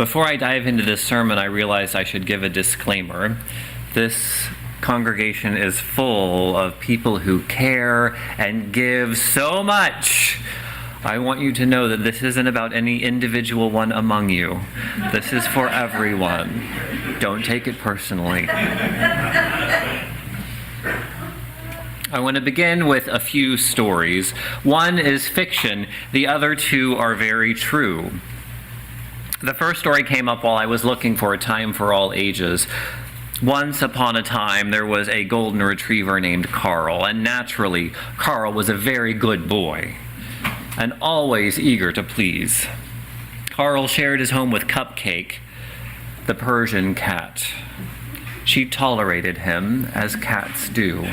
Before I dive into this sermon, I realized I should give a disclaimer. This congregation is full of people who care and give so much. I want you to know that this isn't about any individual one among you. This is for everyone. Don't take it personally. I want to begin with a few stories. One is fiction. The other two are very true. The first story came up while I was looking for a time for all ages. Once upon a time, there was a golden retriever named Carl, and naturally, Carl was a very good boy and always eager to please. Carl shared his home with Cupcake, the Persian cat. She tolerated him, as cats do.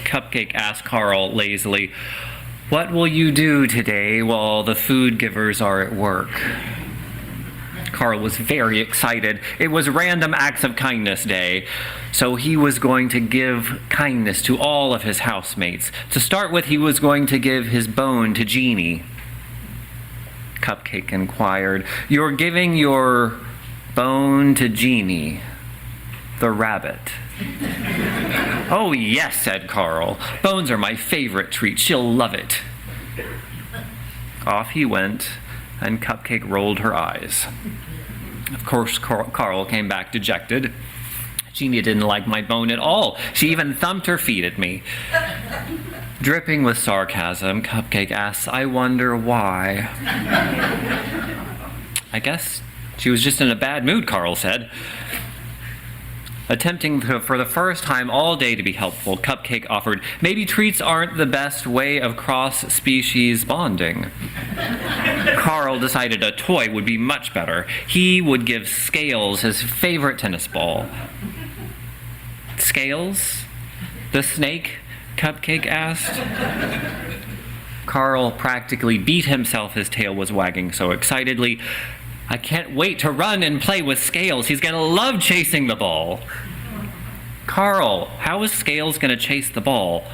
Cupcake asked Carl lazily, "What will you do today while the food givers are at work?" Carl was very excited. It was Random Acts of Kindness Day, so he was going to give kindness to all of his housemates. To start with, he was going to give his bone to Jeannie. Cupcake inquired, "You're giving your bone to Jeannie, the rabbit?" "Oh, yes," said Carl. "Bones are my favorite treat. She'll love it." Off he went, and Cupcake rolled her eyes. Of course, Carl came back dejected. "Jeannie didn't like my bone at all. She even thumped her feet at me." Dripping with sarcasm, Cupcake asks, "I wonder why." "I guess she was just in a bad mood," Carl said. Attempting for the first time all day to be helpful, Cupcake offered, "Maybe treats aren't the best way of cross-species bonding." Carl decided a toy would be much better. He would give Scales his favorite tennis ball. "Scales? The snake?" Cupcake asked. Carl practically beat himself. His tail was wagging so excitedly. "I can't wait to run and play with Scales. He's going to love chasing the ball." "Carl, how is Scales going to chase the ball?"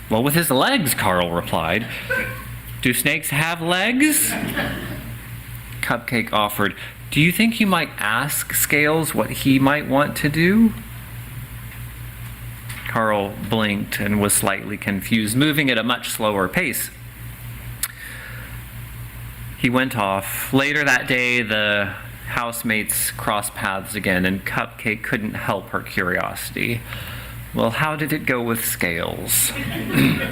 "Well, with his legs," Carl replied. "Do snakes have legs?" Cupcake offered, "Do you think you might ask Scales what he might want to do?" Carl blinked and was slightly confused, moving at a much slower pace. He went off. Later that day, the housemates crossed paths again, and Cupcake couldn't help her curiosity. "Well, how did it go with Scales?" "It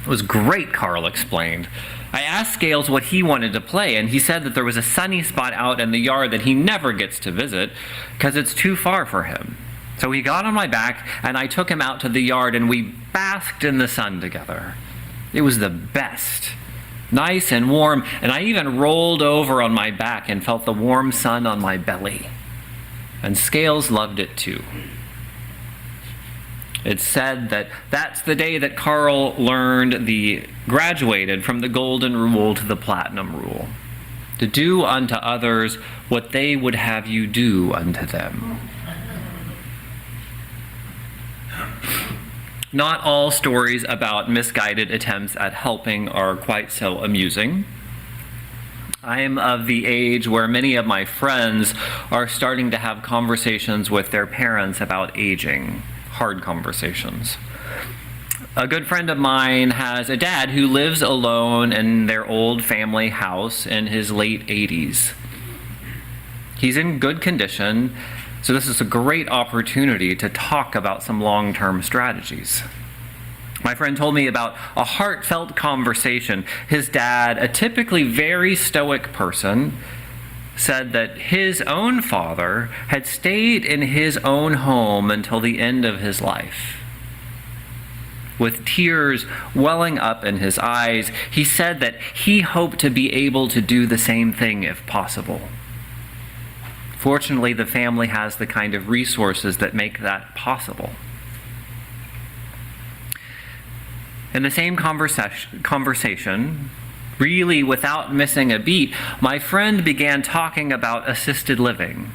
was great," Carl explained. "I asked Scales what he wanted to play, and he said that there was a sunny spot out in the yard that he never gets to visit because it's too far for him. So he got on my back, and I took him out to the yard, and we basked in the sun together. It was the best. Nice and warm, and I even rolled over on my back and felt the warm sun on my belly. And Scales loved it too." It's said that that's the day that Carl graduated from the golden rule to the platinum rule. To do unto others what they would have you do unto them. Not all stories about misguided attempts at helping are quite so amusing. I am of the age where many of my friends are starting to have conversations with their parents about aging, hard conversations. A good friend of mine has a dad who lives alone in their old family house in his late 80s. He's in good condition, so this is a great opportunity to talk about some long-term strategies. My friend told me about a heartfelt conversation. His dad, a typically very stoic person, said that his own father had stayed in his own home until the end of his life. With tears welling up in his eyes, he said that he hoped to be able to do the same thing if possible. Fortunately, the family has the kind of resources that make that possible. In the same conversation, really without missing a beat, my friend began talking about assisted living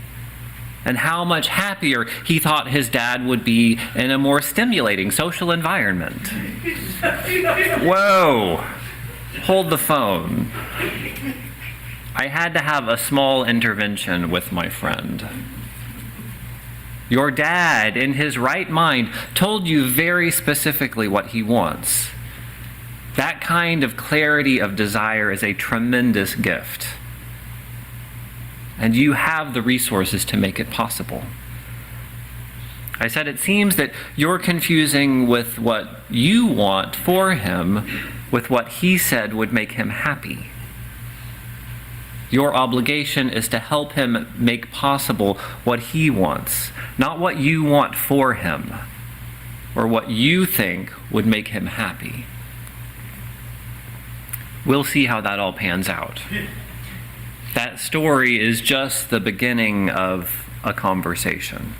and how much happier he thought his dad would be in a more stimulating social environment. Whoa! Hold the phone. I had to have a small intervention with my friend. Your dad, in his right mind, told you very specifically what he wants. That kind of clarity of desire is a tremendous gift. And you have the resources to make it possible. I said, it seems that you're confusing with what you want for him with what he said would make him happy. Your obligation is to help him make possible what he wants, not what you want for him or what you think would make him happy. We'll see how that all pans out. That story is just the beginning of a conversation.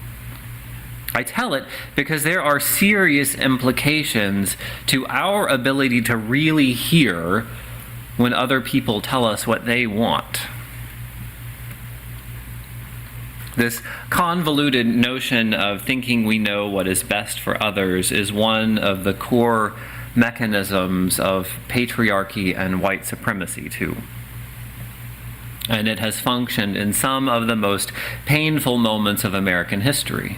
I tell it because there are serious implications to our ability to really hear when other people tell us what they want. This convoluted notion of thinking we know what is best for others is one of the core mechanisms of patriarchy and white supremacy, too. And it has functioned in some of the most painful moments of American history.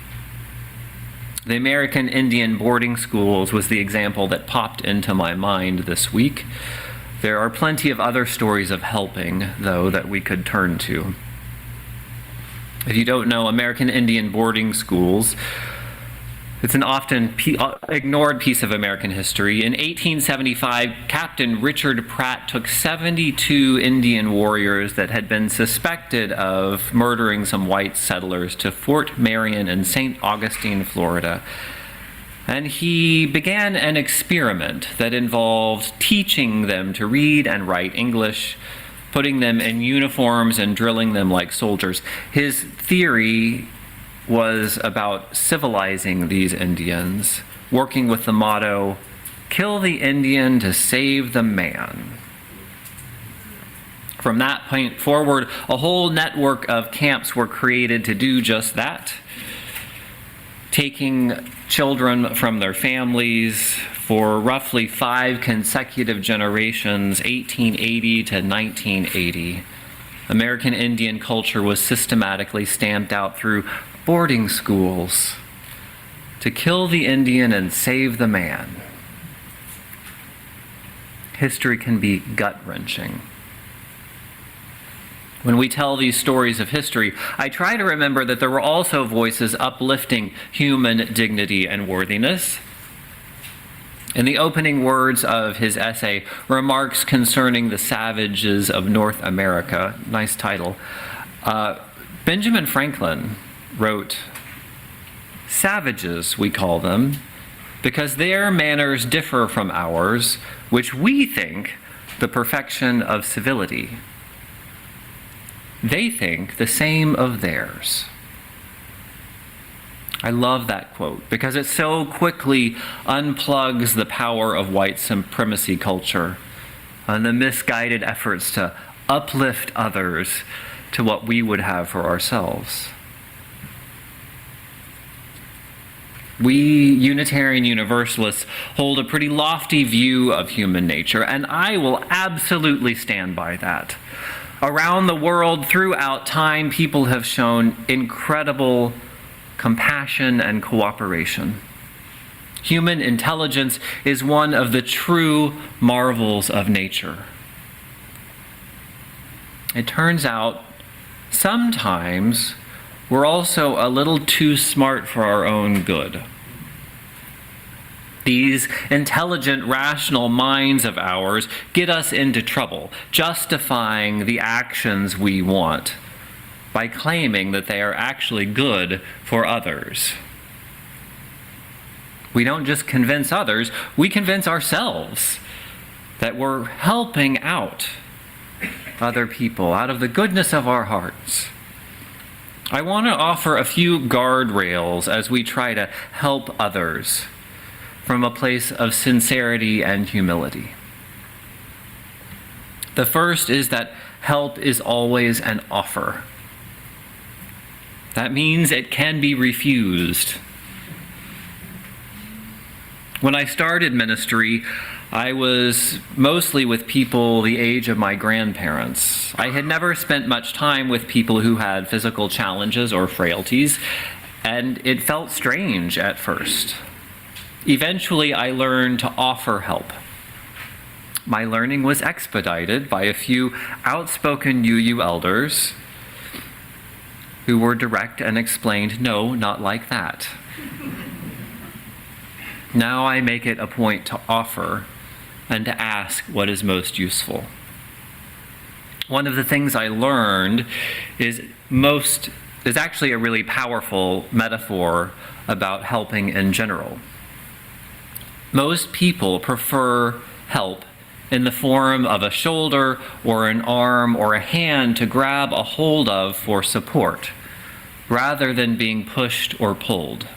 The American Indian boarding schools was the example that popped into my mind this week. There are plenty of other stories of helping, though, that we could turn to. If you don't know, American Indian boarding schools, it's an often ignored piece of American history. In 1875, Captain Richard Pratt took 72 Indian warriors that had been suspected of murdering some white settlers to Fort Marion in St. Augustine, Florida. And he began an experiment that involved teaching them to read and write English, putting them in uniforms and drilling them like soldiers. His theory was about civilizing these Indians, working with the motto, "Kill the Indian to save the man." From that point forward, a whole network of camps were created to do just that, taking children from their families for roughly 5 consecutive generations, 1880 to 1980. American Indian culture was systematically stamped out through boarding schools to kill the Indian and save the man. History can be gut-wrenching. When we tell these stories of history, I try to remember that there were also voices uplifting human dignity and worthiness. In the opening words of his essay, Remarks Concerning the Savages of North America, nice title, Benjamin Franklin wrote, "Savages, we call them, because their manners differ from ours, which we think the perfection of civility. They think the same of theirs." I love that quote because it so quickly unplugs the power of white supremacy culture and the misguided efforts to uplift others to what we would have for ourselves. We Unitarian Universalists hold a pretty lofty view of human nature, and I will absolutely stand by that. Around the world, throughout time, people have shown incredible compassion and cooperation. Human intelligence is one of the true marvels of nature. It turns out sometimes we're also a little too smart for our own good. These intelligent, rational minds of ours get us into trouble, justifying the actions we want by claiming that they are actually good for others. We don't just convince others, we convince ourselves that we're helping out other people out of the goodness of our hearts. I want to offer a few guardrails as we try to help others from a place of sincerity and humility. The first is that help is always an offer. That means it can be refused. When I started ministry, I was mostly with people the age of my grandparents. I had never spent much time with people who had physical challenges or frailties, and it felt strange at first. Eventually, I learned to offer help. My learning was expedited by a few outspoken UU elders who were direct and explained, "No, not like that." Now I make it a point to offer and to ask what is most useful. One of the things I learned is actually a really powerful metaphor about helping in general. Most people prefer help in the form of a shoulder or an arm or a hand to grab a hold of for support, rather than being pushed or pulled.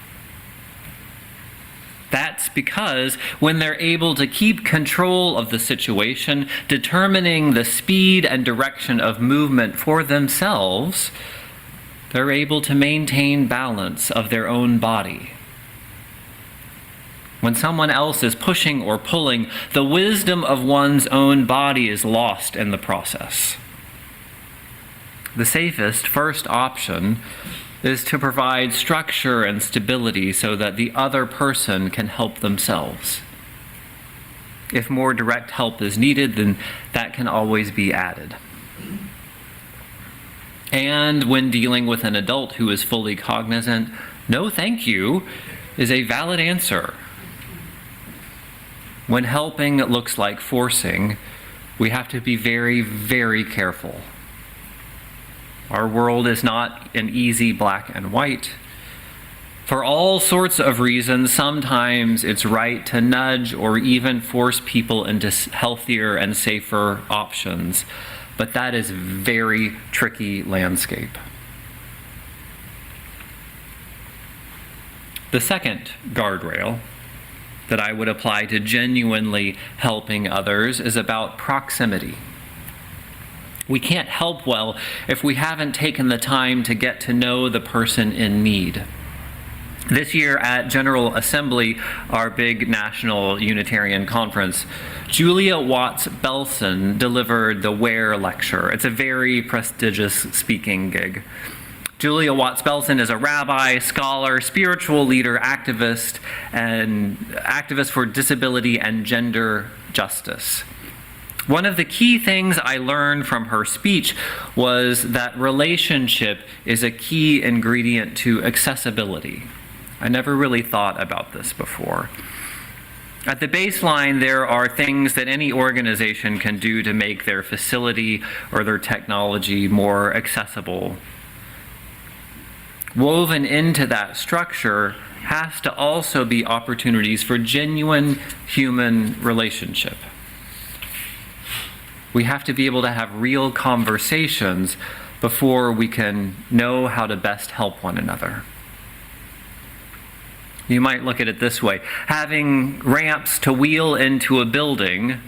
That's because when they're able to keep control of the situation, determining the speed and direction of movement for themselves, they're able to maintain balance of their own body. When someone else is pushing or pulling, the wisdom of one's own body is lost in the process. The safest first option is to provide structure and stability so that the other person can help themselves. If more direct help is needed, then that can always be added. And when dealing with an adult who is fully cognizant, "No, thank you," is a valid answer. When helping looks like forcing, we have to be very, very careful. Our world is not an easy black and white. For all sorts of reasons, sometimes it's right to nudge or even force people into healthier and safer options, but that is a very tricky landscape. The second guardrail that I would apply to genuinely helping others is about proximity. We can't help well if we haven't taken the time to get to know the person in need. This year at General Assembly, our big national Unitarian conference, Julia Watts-Belson delivered the Where lecture. It's a very prestigious speaking gig. Julia Watts-Belson is a rabbi, scholar, spiritual leader, activist for disability and gender justice. One of the key things I learned from her speech was that relationship is a key ingredient to accessibility. I never really thought about this before. At the baseline, there are things that any organization can do to make their facility or their technology more accessible. Woven into that structure has to also be opportunities for genuine human relationship. We have to be able to have real conversations before we can know how to best help one another. You might look at it this way. Having ramps to wheel into a building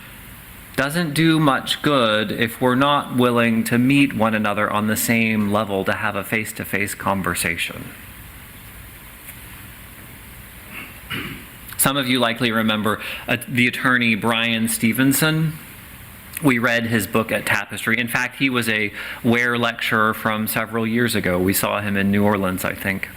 doesn't do much good if we're not willing to meet one another on the same level to have a face-to-face conversation. Some of you likely remember the attorney Brian Stevenson. We read his book at Tapestry. In fact, he was a Where lecturer from several years ago. We saw him in New Orleans, I think.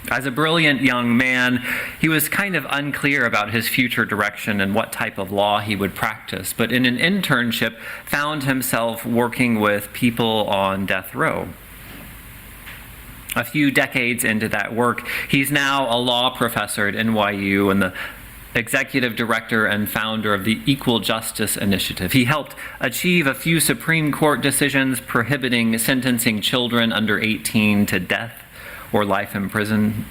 As a brilliant young man, he was kind of unclear about his future direction and what type of law he would practice, but in an internship found himself working with people on death row. A few decades into that work, he's now a law professor at NYU and the executive director and founder of the Equal Justice Initiative. He helped achieve a few Supreme Court decisions prohibiting sentencing children under 18 to death or life in prison.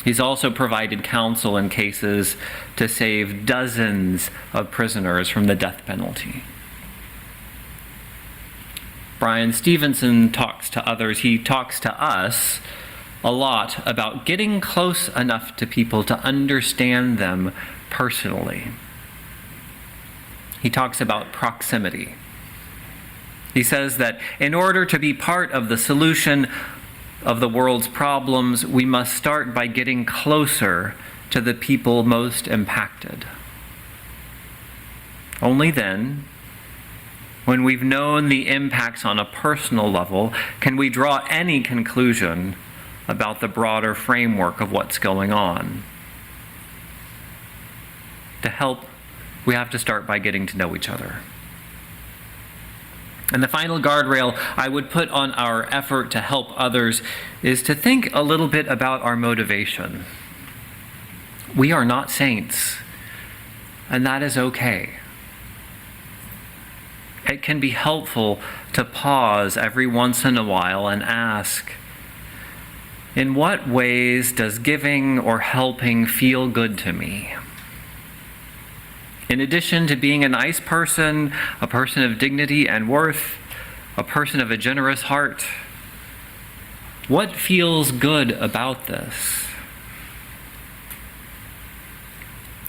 He's also provided counsel in cases to save dozens of prisoners from the death penalty. Brian Stevenson talks to others. He talks to us a lot about getting close enough to people to understand them personally. He talks about proximity. He says that in order to be part of the solution of the world's problems, we must start by getting closer to the people most impacted. Only then, when we've known the impacts on a personal level, can we draw any conclusion about the broader framework of what's going on. To help, we have to start by getting to know each other. And the final guardrail I would put on our effort to help others is to think a little bit about our motivation. We are not saints, and that is okay. It can be helpful to pause every once in a while and ask, in what ways does giving or helping feel good to me? In addition to being a nice person, a person of dignity and worth, a person of a generous heart, what feels good about this?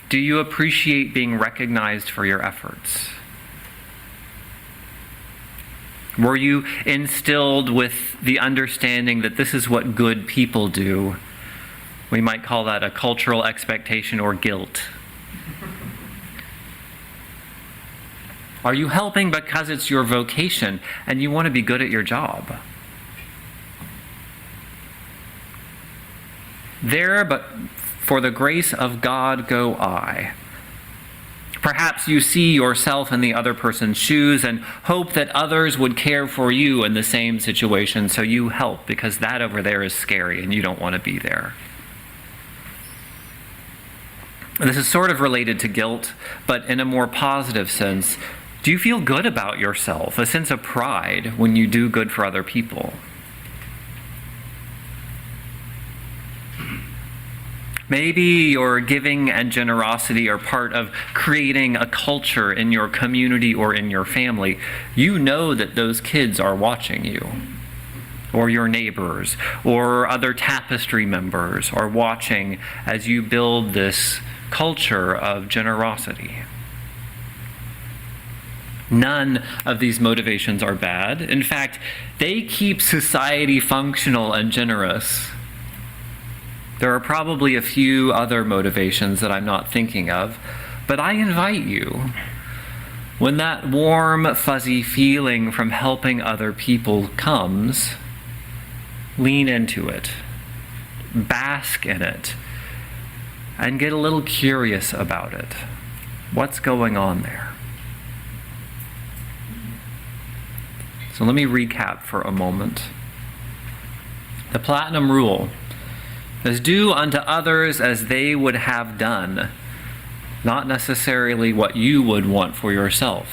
Do you appreciate being recognized for your efforts? Were you instilled with the understanding that this is what good people do? We might call that a cultural expectation or guilt. Are you helping because it's your vocation and you want to be good at your job? There, but for the grace of God go I. Perhaps you see yourself in the other person's shoes and hope that others would care for you in the same situation, so you help because that over there is scary and you don't want to be there. This is sort of related to guilt, but in a more positive sense. Do you feel good about yourself, a sense of pride when you do good for other people? Maybe your giving and generosity are part of creating a culture in your community or in your family. You know that those kids are watching you, or your neighbors, or other tapestry members are watching as you build this culture of generosity. None of these motivations are bad. In fact, they keep society functional and generous. There are probably a few other motivations that I'm not thinking of, but I invite you, when that warm, fuzzy feeling from helping other people comes, lean into it, bask in it, and get a little curious about it. What's going on there? So let me recap for a moment. The Platinum Rule is do unto others as they would have done, not necessarily what you would want for yourself.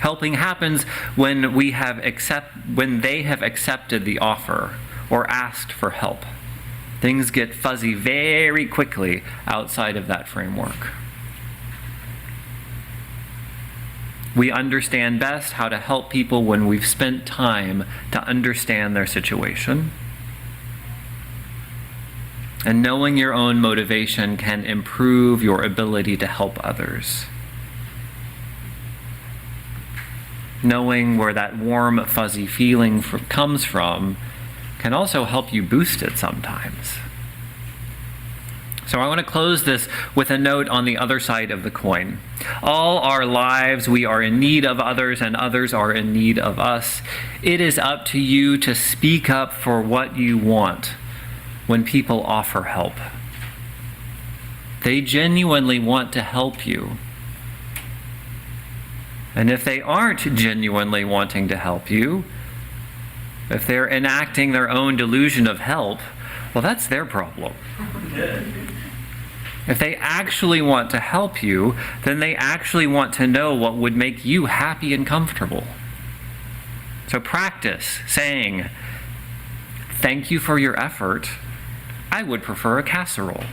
Helping happens when they have accepted the offer or asked for help. Things get fuzzy very quickly outside of that framework. We understand best how to help people when we've spent time to understand their situation. And knowing your own motivation can improve your ability to help others. Knowing where that warm, fuzzy feeling comes from can also help you boost it sometimes. So I want to close this with a note on the other side of the coin. All our lives we are in need of others and others are in need of us. It is up to you to speak up for what you want when people offer help. They genuinely want to help you. And if they aren't genuinely wanting to help you, if they're enacting their own delusion of help, well, that's their problem. If they actually want to help you, then they actually want to know what would make you happy and comfortable. So practice saying, "Thank you for your effort. I would prefer a casserole."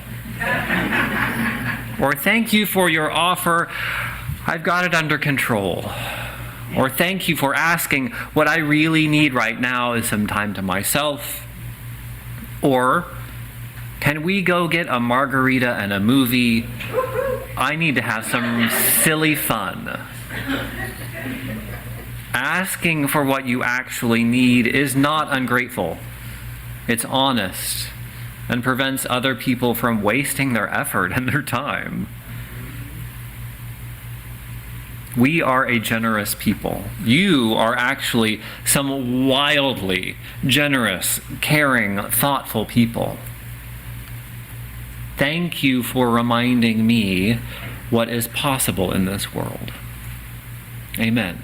Or, "Thank you for your offer. I've got it under control." Or, "Thank you for asking. What I really need right now is some time to myself." Or, "Can we go get a margarita and a movie? I need to have some silly fun." Asking for what you actually need is not ungrateful. It's honest and prevents other people from wasting their effort and their time. We are a generous people. You are actually some wildly generous, caring, thoughtful people. Thank you for reminding me what is possible in this world. Amen.